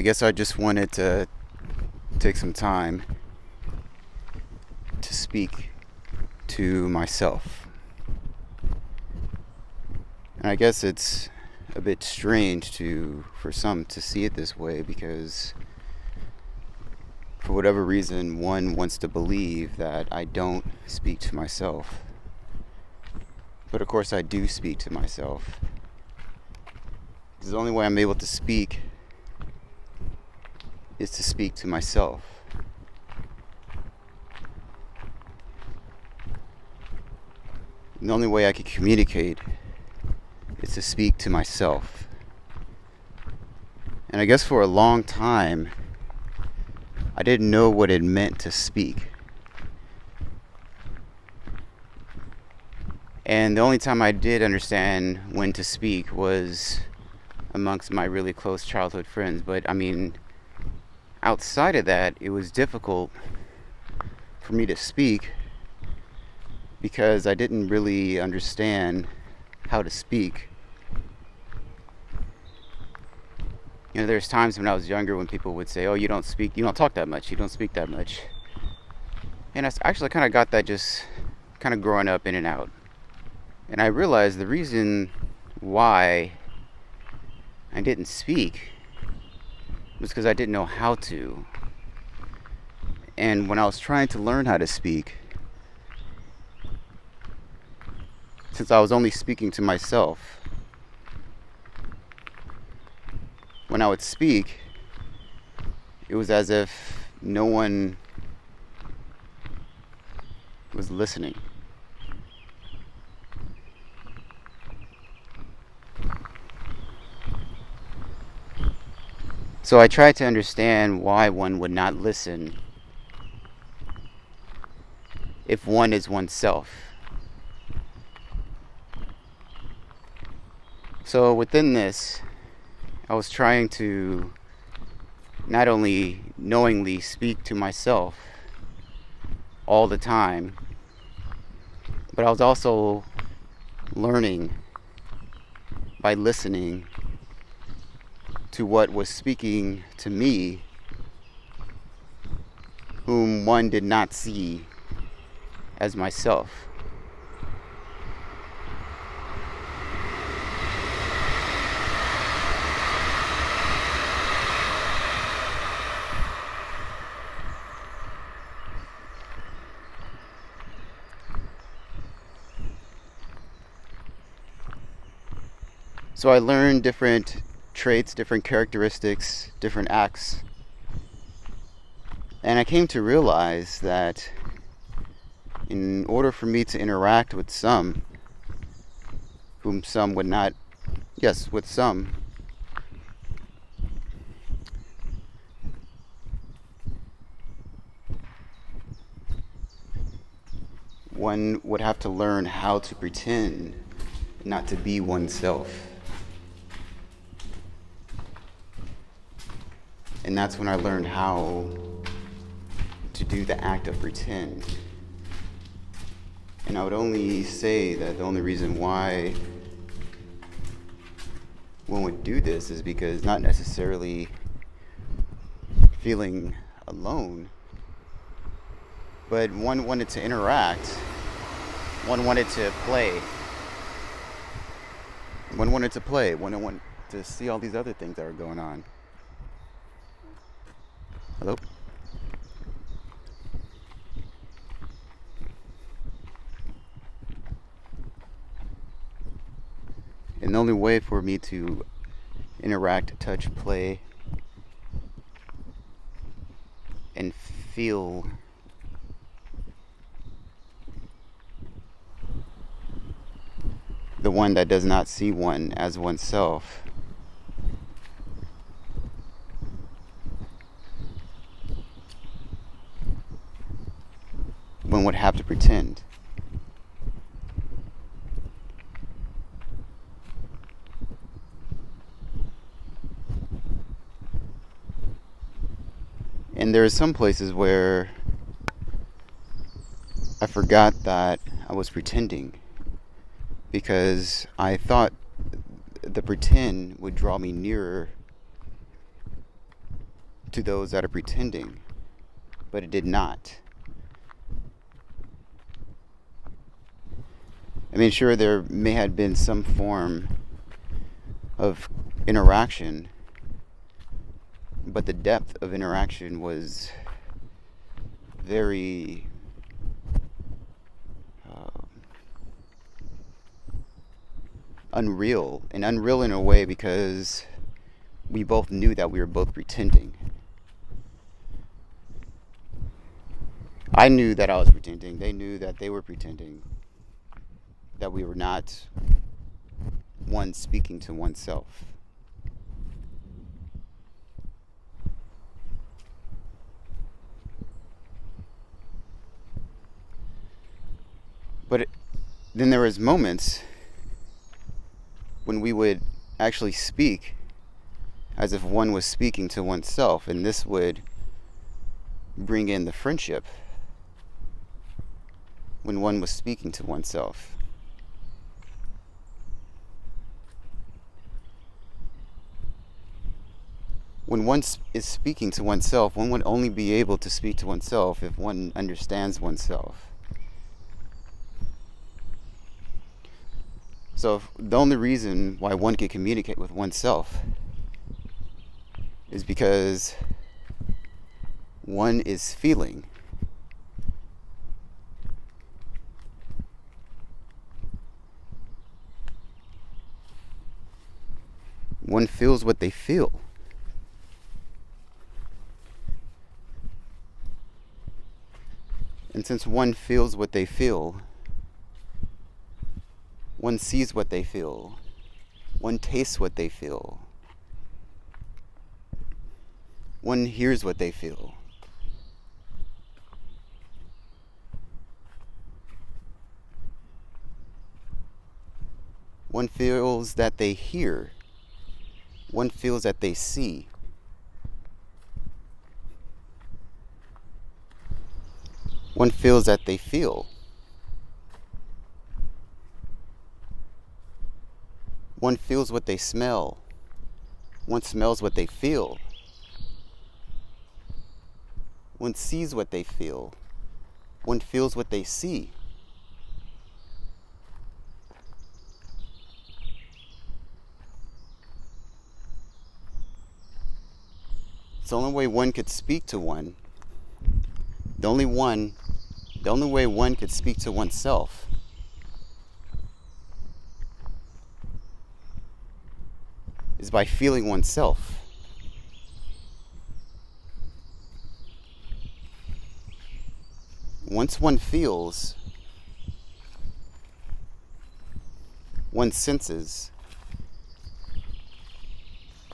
I guess I just wanted to take some time to speak to myself. And I guess it's a bit strange for some to see it this way, because for whatever reason one wants to believe that I don't speak to myself. But of course I do speak to myself. The only way I'm able to speak is to speak to myself. The only way I can communicate is to speak to myself. And I guess for a long time, I didn't know what it meant to speak. And the only time I did understand when to speak was amongst my really close childhood friends. But I mean, outside of that, it was difficult for me to speak because I didn't really understand how to speak. You know, there's times when I was younger when people would say, "Oh, you don't talk that much, you don't speak that much." And I actually kind of got that just kind of growing up in and out. And I realized the reason why I didn't speak was because I didn't know how to. And when I was trying to learn how to speak, since I was only speaking to myself, when I would speak, it was as if no one was listening. So I tried to understand why one would not listen if one is oneself. So within this, I was trying to not only knowingly speak to myself all the time, but I was also learning by listening to what was speaking to me, whom one did not see as myself. So I learned different traits, different characteristics, different acts. And I came to realize that in order for me to interact with some, whom some would not, yes, with some, one would have to learn how to pretend not to be oneself. And that's when I learned how to do the act of pretend. And I would only say that the only reason why one would do this is because not necessarily feeling alone, but one wanted to interact, one wanted to play, one wanted to see all these other things that are going on. Hello? And the only way for me to interact, touch, play, and feel the one that does not see one as oneself one would have to pretend. And there are some places where I forgot that I was pretending, because I thought the pretend would draw me nearer to those that are pretending, but it did not. I mean, sure, there may have been some form of interaction, but the depth of interaction was very unreal, and unreal in a way because we both knew that we were both pretending. I knew that I was pretending. They knew that they were pretending. That we were not one speaking to oneself. But then there was moments when we would actually speak as if one was speaking to oneself, and this would bring in the friendship when one was speaking to oneself. When one is speaking to oneself, one would only be able to speak to oneself if one understands oneself. So the only reason why one can communicate with oneself is because one is feeling. One feels what they feel. And since one feels what they feel, one sees what they feel. One tastes what they feel. One hears what they feel. One feels that they hear. One feels that they see. One feels that they feel. One feels what they smell. One smells what they feel. One sees what they feel. One feels what they see. It's the only way one could speak to one. The only way one could speak to oneself is by feeling oneself. Once one feels, one senses.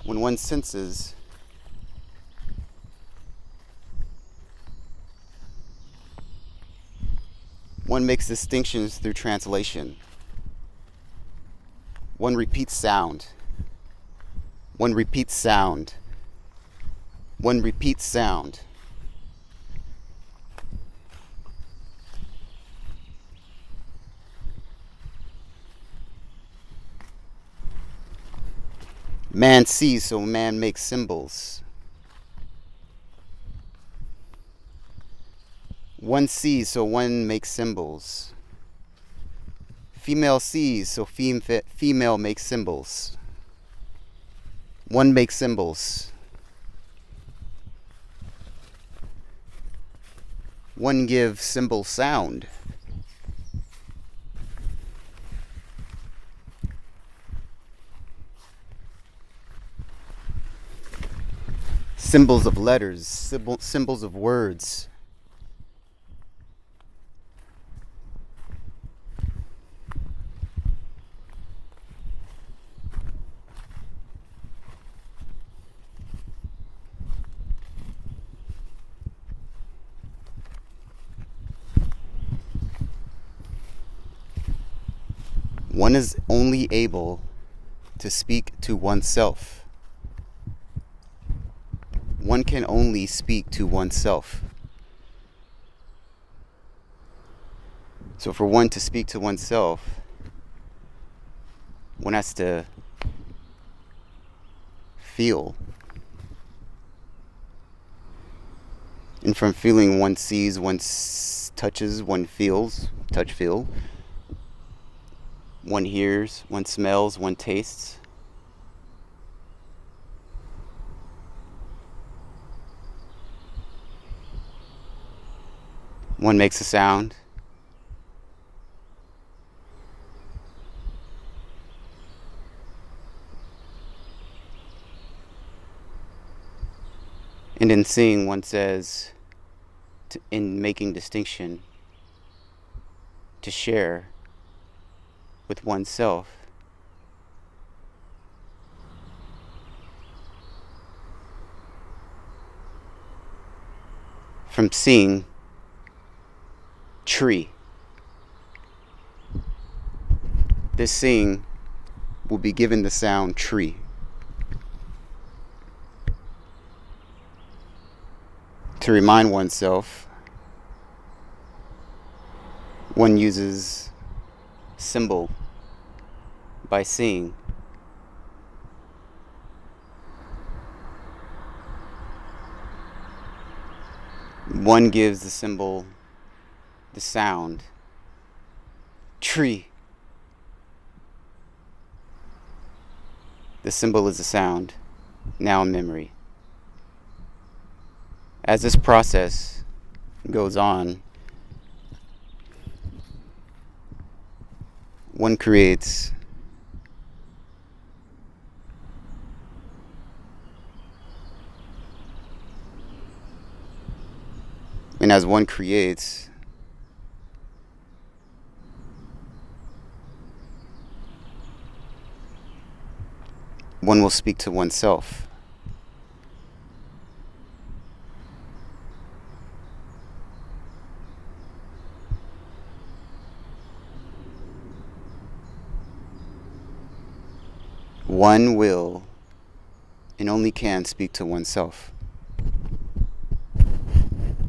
When one senses, one makes distinctions through translation. One repeats sound. One repeats sound. One repeats sound. Man sees, so man makes symbols. One sees, so one makes symbols. Female sees, so female makes symbols. One makes symbols. One gives symbol sound. Symbols of letters, symbols of words. One is only able to speak to oneself. One can only speak to oneself. So for one to speak to oneself, one has to feel. And from feeling, one sees, one touches, one feels, touch, feel. One hears, one smells, one tastes. One makes a sound. And in seeing, one says, in making distinction, to share with oneself. From seeing, tree. This seeing will be given the sound tree. To remind oneself, one uses symbol by seeing. One gives the symbol the sound tree. The symbol is the sound, now in memory. As this process goes on, one creates and as one creates, one will speak to oneself. One will and only can speak to oneself.